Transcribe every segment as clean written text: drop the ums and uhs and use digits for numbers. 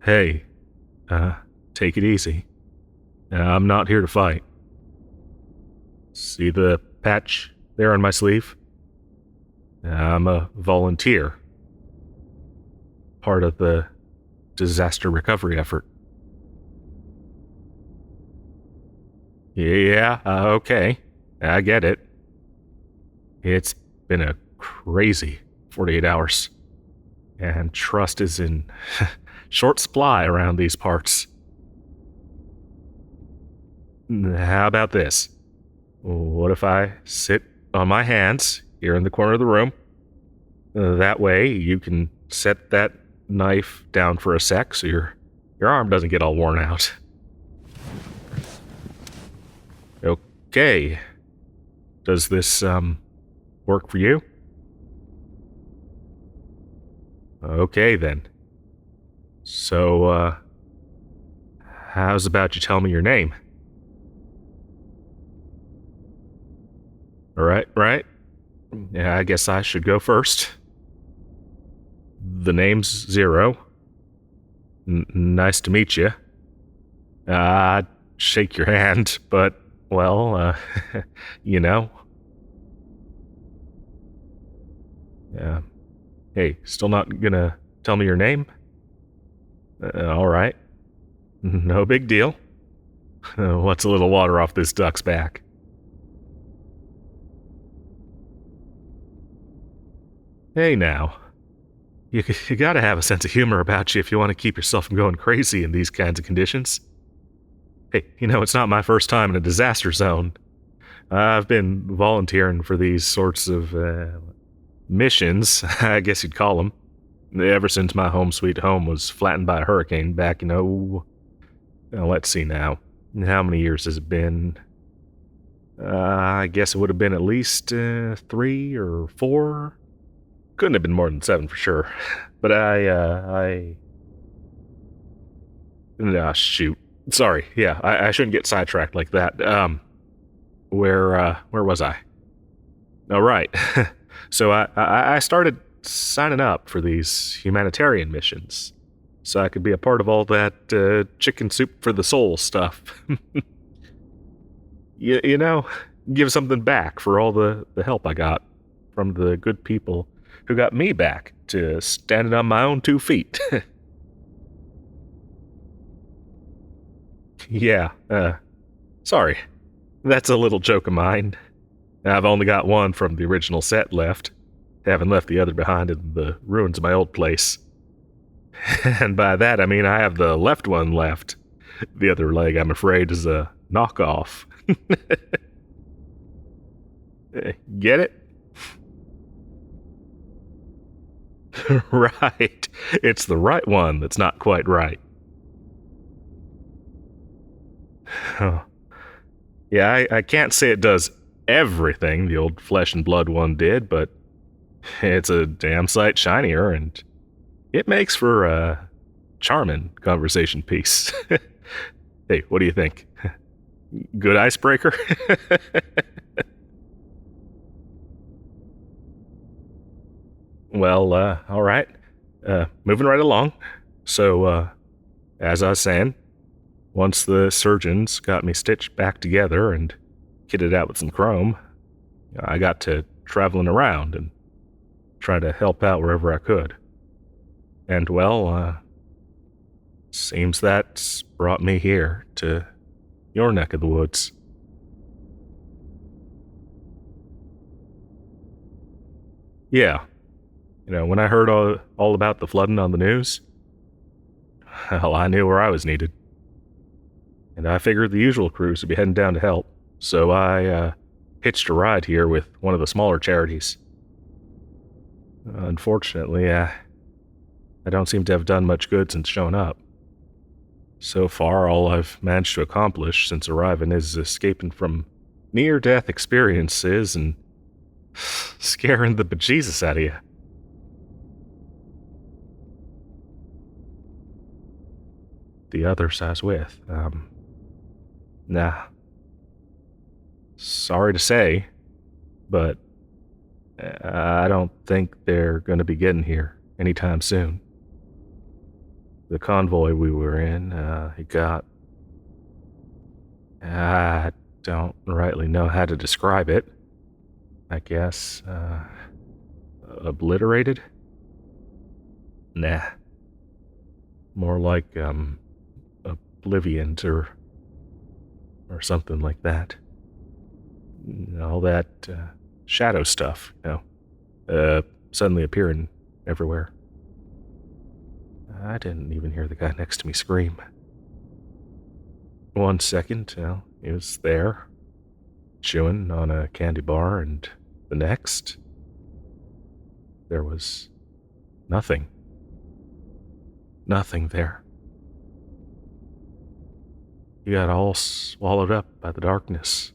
Hey, take it easy. I'm not here to fight. See the patch there on my sleeve? I'm a volunteer. Part of the disaster recovery effort. Yeah, okay. I get it. It's been a crazy 48 hours. And trust is in short supply around these parts. How about this? What if I sit on my hands here in the corner of the room? That way you can set that knife down for a sec so your arm doesn't get all worn out. Okay. Does this, work for you? Okay, then. So, how's about you tell me your name? Right? Yeah, I guess I should go first. The name's Zero. Nice to meet you. I'd shake your hand, but, well, you know. Yeah. Hey, still not gonna tell me your name? Alright. No big deal. What's a little water off this duck's back? Hey now. You gotta have a sense of humor about you if you want to keep yourself from going crazy in these kinds of conditions. Hey, it's not my first time in a disaster zone. I've been volunteering for these sorts of, missions, I guess you'd call them, ever since my home sweet home was flattened by a hurricane back in, let's see now. How many years has it been? I guess it would have been at least 3 or 4. Couldn't have been more than 7 for sure. But shoot. Sorry, yeah, I shouldn't get sidetracked like that. Where was I? Oh, right. So I started signing up for these humanitarian missions, so I could be a part of all that chicken soup for the soul stuff. Give something back for all the help I got from the good people who got me back to standing on my own 2 feet. Yeah, sorry. That's a little joke of mine. I've only got one from the original set left. Haven't left the other behind in the ruins of my old place. And by that, I mean I have the left one left. The other leg, I'm afraid, is a knockoff. Get it? Right. It's the right one that's not quite right. Yeah, I can't say it does everything the old flesh and blood one did, but it's a damn sight shinier, and it makes for a charming conversation piece. Hey, what do you think? Good icebreaker? Well, alright. Moving right along. So, as I was saying, once the surgeons got me stitched back together and kitted out with some chrome, I got to traveling around and trying to help out wherever I could. And well, seems that's brought me here to your neck of the woods. Yeah, when I heard all about the flooding on the news, hell, I knew where I was needed. And I figured the usual crews would be heading down to help, so I hitched a ride here with one of the smaller charities. Unfortunately, I don't seem to have done much good since showing up. So far, all I've managed to accomplish since arriving is escaping from near-death experiences and scaring the bejesus out of you. The others I was with, nah. Sorry to say, but I don't think they're going to be getting here anytime soon. the convoy we were in, it got... I don't rightly know how to describe it. I guess, obliterated? Nah. More like, oblivion or something like that. All that, shadow stuff, suddenly appearing everywhere. I didn't even hear the guy next to me scream. 1 second, he was there, chewing on a candy bar, and the next, there was nothing. Nothing there. He got all swallowed up by the darkness,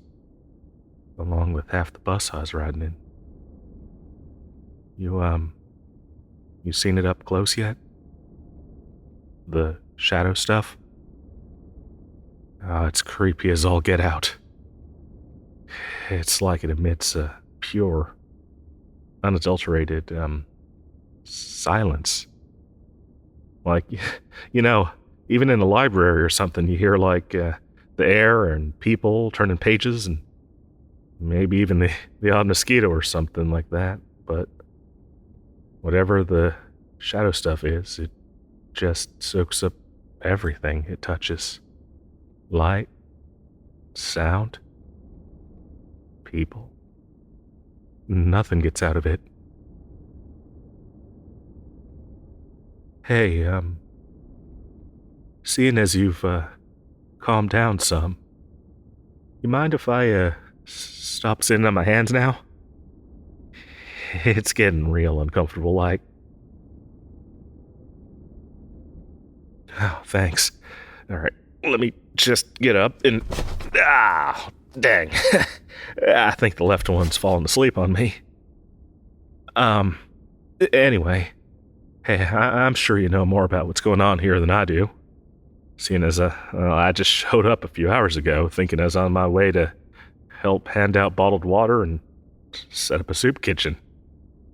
along with half the bus I was riding in. You seen it up close yet? The shadow stuff? Oh, it's creepy as all get out. It's like it emits a pure, unadulterated, silence. Like, even in a library or something, you hear, the air and people turning pages and maybe even the odd mosquito or something like that. But whatever the shadow stuff is, it just soaks up everything it touches. Light, sound, people. Nothing gets out of it. Hey, seeing as you've, calmed down some, you mind if I, stop sitting on my hands now? It's getting real uncomfortable, like. Oh, thanks. Alright, let me just get up and... dang. I think the left one's fallen asleep on me. Anyway... Hey, I'm sure you know more about what's going on here than I do. Seeing as I just showed up a few hours ago, thinking I was on my way to help hand out bottled water and set up a soup kitchen.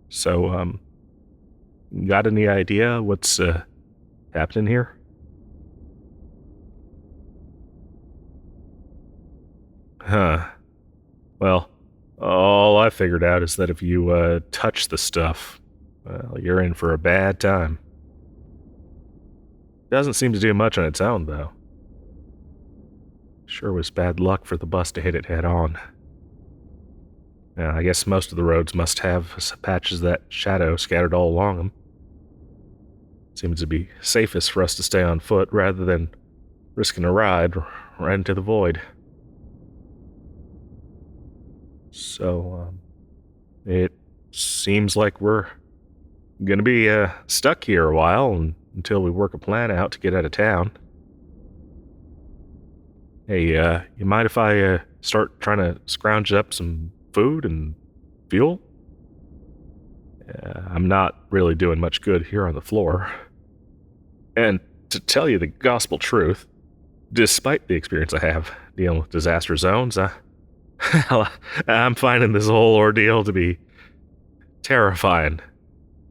So, got any idea what's happening here? Huh. Well, all I figured out is that if you touch the stuff, well, you're in for a bad time. Doesn't seem to do much on its own, though. Sure was bad luck for the bus to hit it head on. I guess most of the roads must have patches of that shadow scattered all along them. Seems to be safest for us to stay on foot rather than risking a ride right into the void. So, it seems like we're gonna be stuck here a while until we work a plan out to get out of town. Hey, you mind if I start trying to scrounge up some food and fuel? I'm not really doing much good here on the floor. And to tell you the gospel truth, despite the experience I have dealing with disaster zones, I'm finding this whole ordeal to be terrifying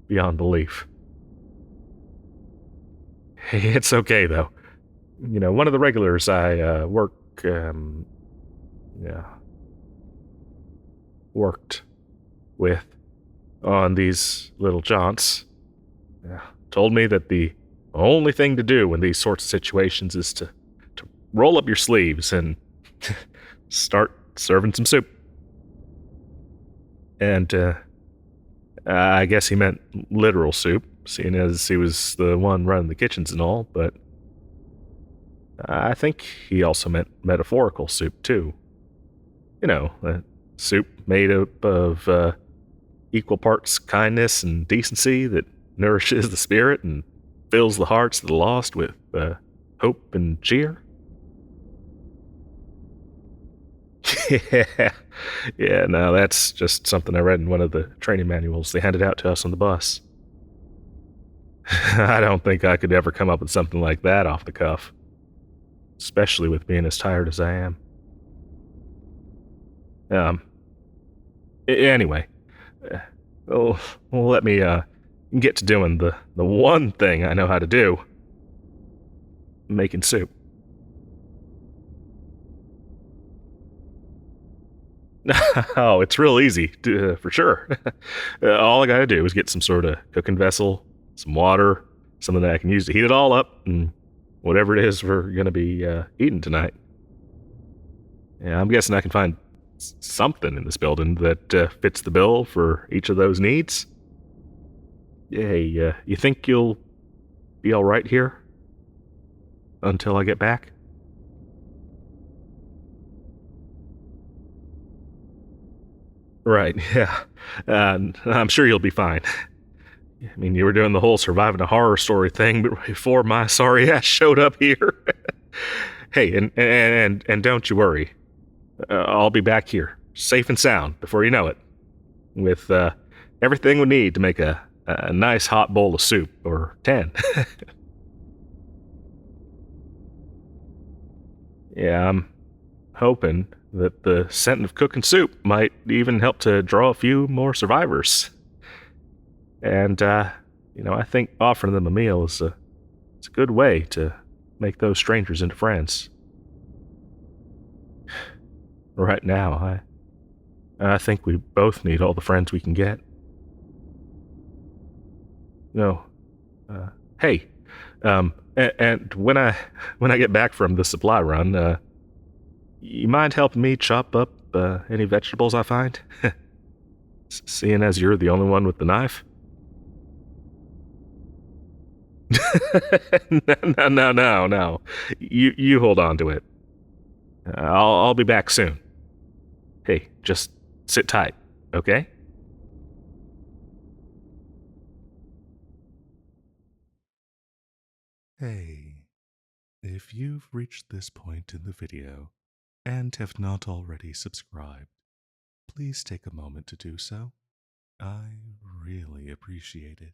beyond belief. It's okay, though. One of the regulars I worked with on these little jaunts told me that the only thing to do in these sorts of situations is to roll up your sleeves and start serving some soup. And I guess he meant literal soup, seeing as he was the one running the kitchens and all, but I think he also meant metaphorical soup, too. Soup made up of equal parts kindness and decency that nourishes the spirit and fills the hearts of the lost with hope and cheer. Yeah, no, that's just something I read in one of the training manuals they handed out to us on the bus. I don't think I could ever come up with something like that off the cuff, especially with being as tired as I am. Anyway, let me get to doing the one thing I know how to do. making soup. Oh, it's real easy, for sure. All I gotta do is get some sort of cooking vessel, some water, something that I can use to heat it all up, and whatever it is we're gonna be eating tonight. Yeah, I'm guessing I can find something in this building that fits the bill for each of those needs. Hey, you think you'll be all right here until I get back? Right, yeah. I'm sure you'll be fine. I mean, you were doing the whole surviving a horror story thing, but before my sorry ass showed up here. Hey, and don't you worry. I'll be back here, safe and sound, before you know it, with everything we need to make a nice hot bowl of soup, or 10. Yeah, I'm hoping that the scent of cooking soup might even help to draw a few more survivors. And, I think offering them a meal it's a good way to make those strangers into friends. Right now, I think we both need all the friends we can get. No, hey, and when I get back from the supply run, you mind helping me chop up any vegetables I find? Seeing as you're the only one with the knife. No. You hold on to it. I'll be back soon. Hey, just sit tight, okay? Hey, if you've reached this point in the video and have not already subscribed, please take a moment to do so. I really appreciate it.